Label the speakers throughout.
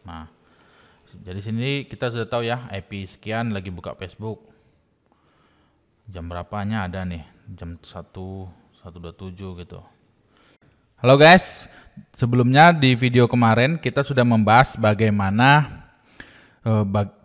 Speaker 1: Nah, jadi sini kita sudah tahu ya, IP sekian lagi buka Facebook. Jam berapanya ada nih, jam 1.27 gitu. Halo guys, sebelumnya di video kemarin kita sudah membahas bagaimana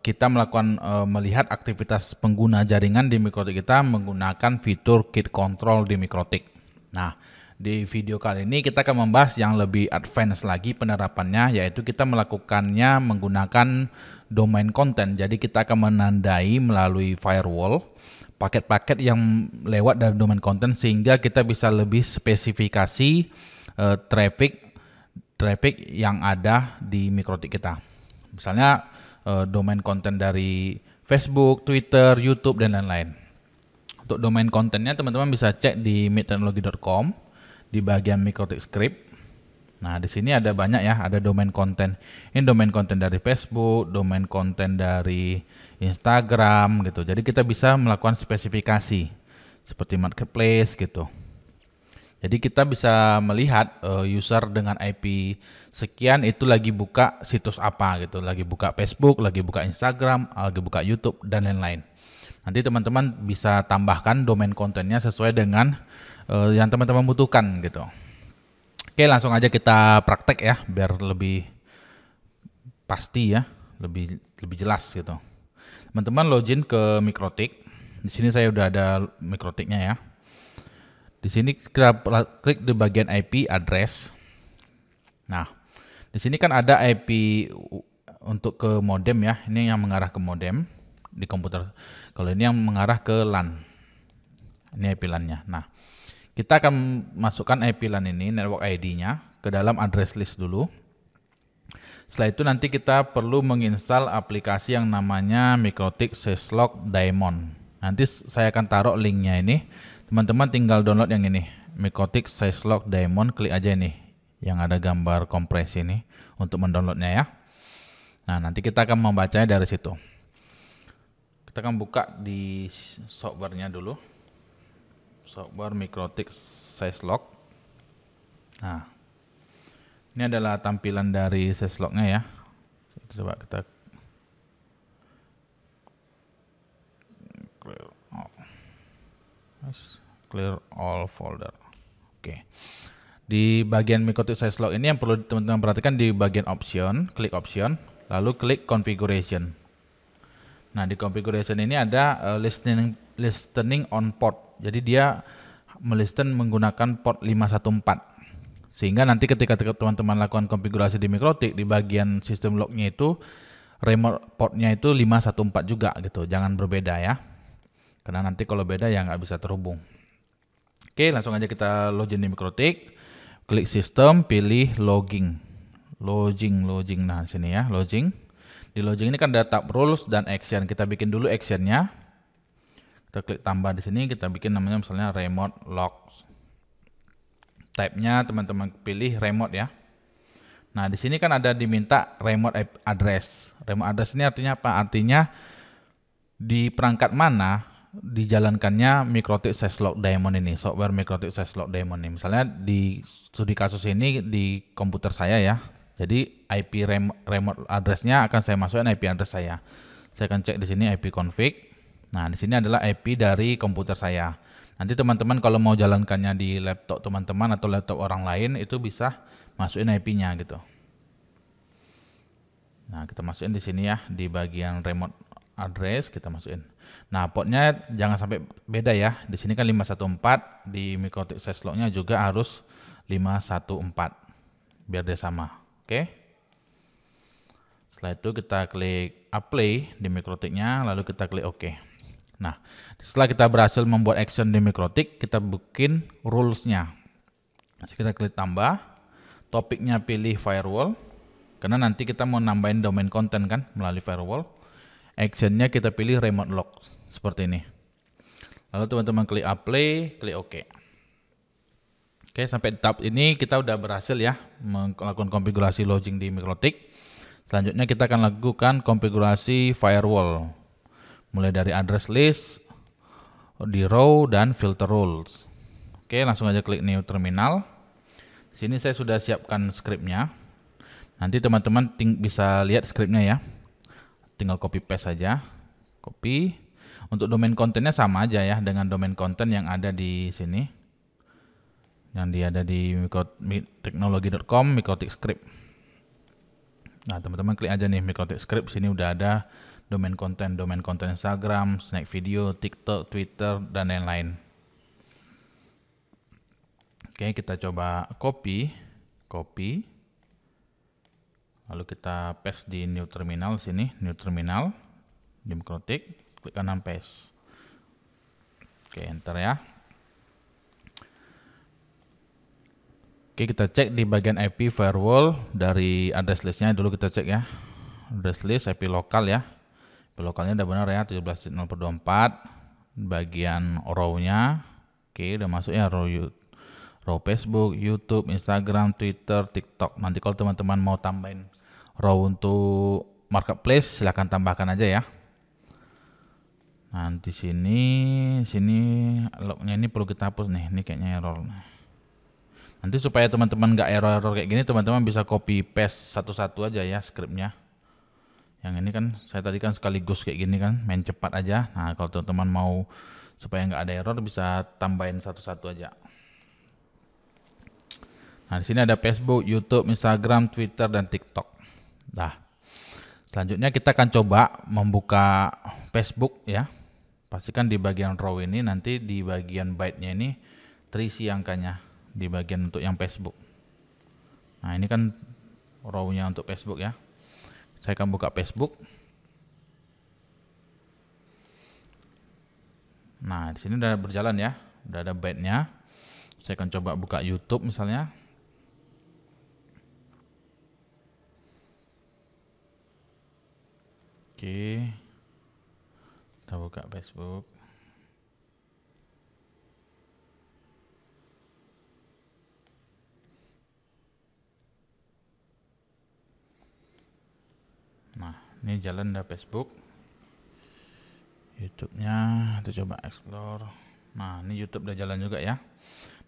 Speaker 1: kita melakukan melihat aktivitas pengguna jaringan di Mikrotik kita menggunakan fitur Kit Control di Mikrotik. Nah, di video kali ini kita akan membahas yang lebih advance lagi penerapannya, yaitu kita melakukannya menggunakan domain content. Jadi kita akan menandai melalui firewall paket-paket yang lewat dari domain content sehingga kita bisa lebih spesifikasi traffic yang ada di Mikrotik kita. Misalnya domain konten dari Facebook, Twitter, YouTube, dan lain-lain. Untuk domain kontennya teman-teman bisa cek di midtechnology.com di bagian Mikrotik Script. Nah, di sini ada banyak ya, ada domain konten. Ini domain konten dari Facebook, domain konten dari Instagram gitu. Jadi kita bisa melakukan spesifikasi seperti marketplace gitu. Jadi kita bisa melihat user dengan IP sekian itu lagi buka situs apa gitu, lagi buka Facebook, lagi buka Instagram, lagi buka YouTube dan lain-lain. Nanti teman-teman bisa tambahkan domain kontennya sesuai dengan yang teman-teman butuhkan gitu. Oke, langsung aja kita praktek ya biar lebih pasti ya, lebih jelas gitu. Teman-teman login ke Mikrotik. Di sini saya udah ada Mikrotiknya ya. Di sini kita klik di bagian IP address. Nah, di sini kan ada IP untuk ke modem ya. Ini yang mengarah ke modem di komputer. Kalau ini yang mengarah ke LAN. Ini IP LAN-nya. Nah, kita akan masukkan IP LAN ini, network ID-nya, ke dalam address list dulu. Setelah itu nanti kita perlu menginstal aplikasi yang namanya Mikrotik Syslog Daemon. Nanti saya akan taruh linknya ini. Teman-teman tinggal download yang ini, Mikrotik Syslog Daemon, klik aja nih yang ada gambar kompresi ini untuk mendownloadnya ya. Nah, nanti kita akan membacanya dari situ. Kita akan buka di softwarenya dulu, software Mikrotik Syslog. Nah, ini adalah tampilan dari Syslognya ya. Coba kita clear all folder. Oke. Di bagian Mikrotik Syslog ini yang perlu teman-teman perhatikan di bagian option, klik option, lalu klik configuration. Nah, di configuration ini ada listening on port. Jadi dia melisten menggunakan port 514. Sehingga nanti ketika teman-teman lakukan konfigurasi di Mikrotik, di bagian sistem lognya itu remote portnya itu 514 juga gitu. Jangan berbeda ya. Karena nanti kalau beda ya nggak bisa terhubung. Oke, langsung aja kita login di Mikrotik. Klik sistem, pilih logging. Login. Nah, sini ya, login. Di login ini kan ada tab rules dan action. Kita bikin dulu actionnya. Kita klik tambah di sini, kita bikin namanya misalnya remote logs. Type-nya teman-teman pilih remote ya. Nah, di sini kan ada diminta remote address. Remote address ini artinya apa? Artinya di perangkat mana dijalankannya Mikrotik Syslog Daemon ini, software Mikrotik Syslog Daemon ini. Misalnya di studi kasus ini di komputer saya ya. Jadi IP remote address-nya akan saya masukkan IP address saya. Saya akan cek di sini IP config. Nah, di sini adalah IP dari komputer saya. Nanti teman-teman kalau mau jalankannya di laptop teman-teman atau laptop orang lain itu bisa masukin IP-nya gitu. Nah, kita masukin di sini ya, di bagian remote address kita masukin. Nah, portnya jangan sampai beda ya. Di sini kan 514, di Mikrotik Syslog-nya juga harus 514 biar dia sama. Oke. Setelah itu kita klik apply di Mikrotiknya, lalu kita klik OK. Nah, setelah kita berhasil membuat action di Mikrotik, kita bikin rules-nya. Kita klik tambah, topiknya pilih firewall, karena nanti kita mau nambahin domain content kan melalui firewall. Actionnya kita pilih remote log seperti ini. Lalu teman-teman klik apply, klik OK. Oke, sampai di tahap ini kita udah berhasil ya melakukan konfigurasi login di Mikrotik. Selanjutnya kita akan lakukan konfigurasi firewall. Mulai dari address list, di row dan filter rules. Oke, langsung aja klik new terminal. Di sini saya sudah siapkan scriptnya. Nanti teman-teman bisa lihat scriptnya ya. Tinggal copy paste saja. Copy. Untuk domain kontennya sama aja ya dengan domain konten yang ada di sini. Yang dia ada di mikroteknologi.com, Mikrotik Script. Nah, teman-teman klik aja nih Mikrotik Script. Sini udah ada domain konten Instagram, Snack Video, TikTok, Twitter, dan lain-lain. Oke, kita coba copy. Lalu kita paste di new terminal sini, new terminal di Mikrotik, klik kanan paste. Oke, enter ya. Oke, kita cek di bagian IP firewall dari address listnya dulu kita cek ya. Address list IP lokal ya. IP lokalnya udah benar ya, 17.0/24. Bagian row-nya, oke, udah masuk ya row Facebook, YouTube, Instagram, Twitter, TikTok. Nanti kalau teman-teman mau tambahin row untuk marketplace silahkan tambahkan aja ya. Nanti sini lognya ini perlu kita hapus nih. Ini kayaknya error. Nanti supaya teman-teman nggak error kayak gini, teman-teman bisa copy paste satu-satu aja ya scriptnya. Yang ini kan saya tadi kan sekaligus kayak gini kan, main cepat aja. Nah kalau teman-teman mau supaya nggak ada error bisa tambahin satu-satu aja. Nah di sini ada Facebook, YouTube, Instagram, Twitter, dan TikTok. Nah, selanjutnya kita akan coba membuka Facebook ya. Pastikan di bagian row ini nanti di bagian byte-nya ini terisi angkanya di bagian untuk yang Facebook. Nah ini kan row-nya untuk Facebook ya. Saya akan buka Facebook. Nah di sini udah berjalan ya, udah ada byte-nya. Saya akan coba buka YouTube misalnya. Oke, kita buka Facebook. Nah, ini jalan dari Facebook. YouTube-nya kita coba explore. Nah, ini YouTube udah jalan juga ya.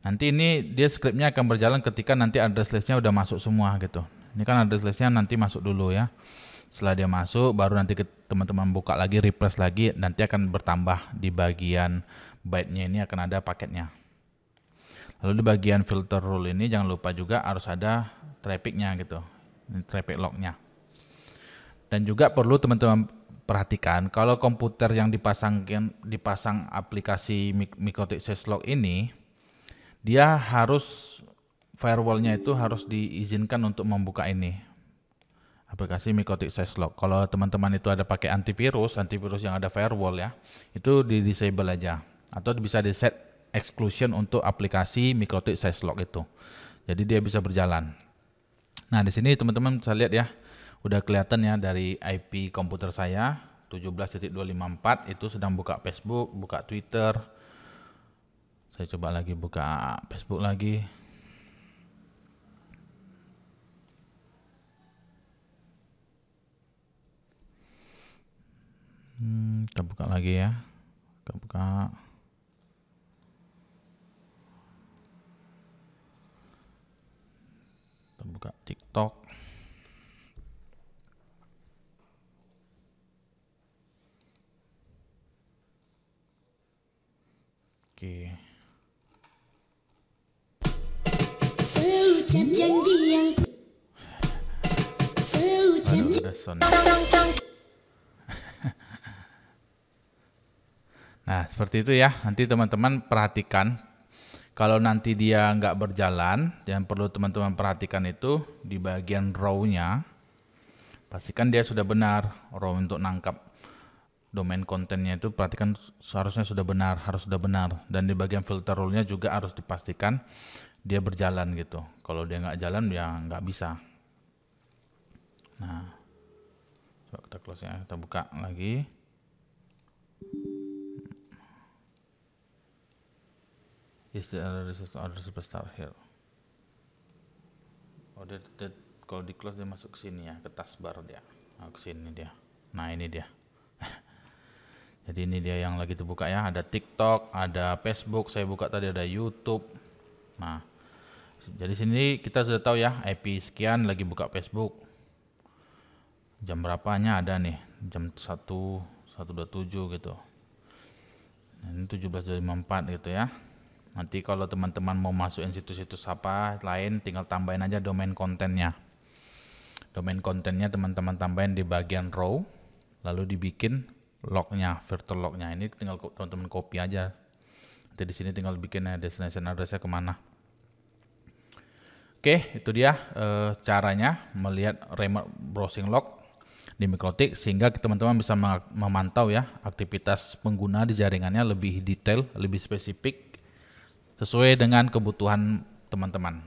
Speaker 1: Nanti ini dia scriptnya akan berjalan ketika nanti address listnya udah masuk semua gitu. Ini kan address listnya nanti masuk dulu ya. Setelah dia masuk, baru nanti teman-teman buka lagi, refresh lagi, nanti akan bertambah di bagian byte-nya ini akan ada paketnya. Lalu di bagian filter rule ini jangan lupa juga harus ada traffic-nya gitu, ini traffic log-nya. Dan juga perlu teman-teman perhatikan kalau komputer yang dipasang aplikasi Mikrotik Syslog ini, dia harus firewall-nya itu harus diizinkan untuk membuka ini. Aplikasi Mikrotik Syslog. Kalau teman-teman itu ada pakai antivirus yang ada firewall ya, itu di disable aja atau bisa di set exclusion untuk aplikasi Mikrotik Syslog itu. Jadi dia bisa berjalan. Nah, di sini teman-teman bisa lihat ya, udah kelihatan ya dari IP komputer saya 17.254 itu sedang buka Facebook, buka Twitter. Saya coba lagi buka Facebook lagi. Kita buka lagi ya. Kita buka TikTok. Oke.
Speaker 2: Seucap janji yang
Speaker 1: Ada sound. Nah, seperti itu ya. Nanti teman-teman perhatikan. Kalau nanti dia nggak berjalan, yang perlu teman-teman perhatikan itu di bagian row-nya. Pastikan dia sudah benar. Row untuk nangkap domain kontennya itu perhatikan seharusnya sudah benar, harus sudah benar. Dan di bagian filter rule-nya juga harus dipastikan dia berjalan gitu. Kalau dia nggak jalan ya nggak bisa. Nah, coba kita close ya, kita buka lagi. Is the order superstar here? Oh, dia kalau di close dia masuk ke sini ya, ke taskbar dia. Nah, ke sini dia. Nah, ini dia. Jadi ini dia yang lagi terbuka ya, ada TikTok, ada Facebook, saya buka tadi ada YouTube. Nah, jadi sini kita sudah tahu ya, IP sekian lagi buka Facebook. Jam berapanya ada nih, jam 1.27 gitu. Ini 17.54 gitu ya. Nanti kalau teman-teman mau masukin situs-situs apa lain, tinggal tambahin aja domain kontennya. Domain kontennya teman-teman tambahin di bagian row, lalu dibikin lognya, virtual lognya. Ini tinggal teman-teman copy aja. Nanti di sini tinggal bikin destination addressnya kemana. Oke, itu dia caranya melihat remote browsing log di Mikrotik, sehingga teman-teman bisa memantau ya aktivitas pengguna di jaringannya lebih detail, lebih spesifik sesuai dengan kebutuhan teman-teman.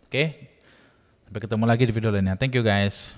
Speaker 1: Oke, sampai ketemu lagi di video lainnya. Thank you guys.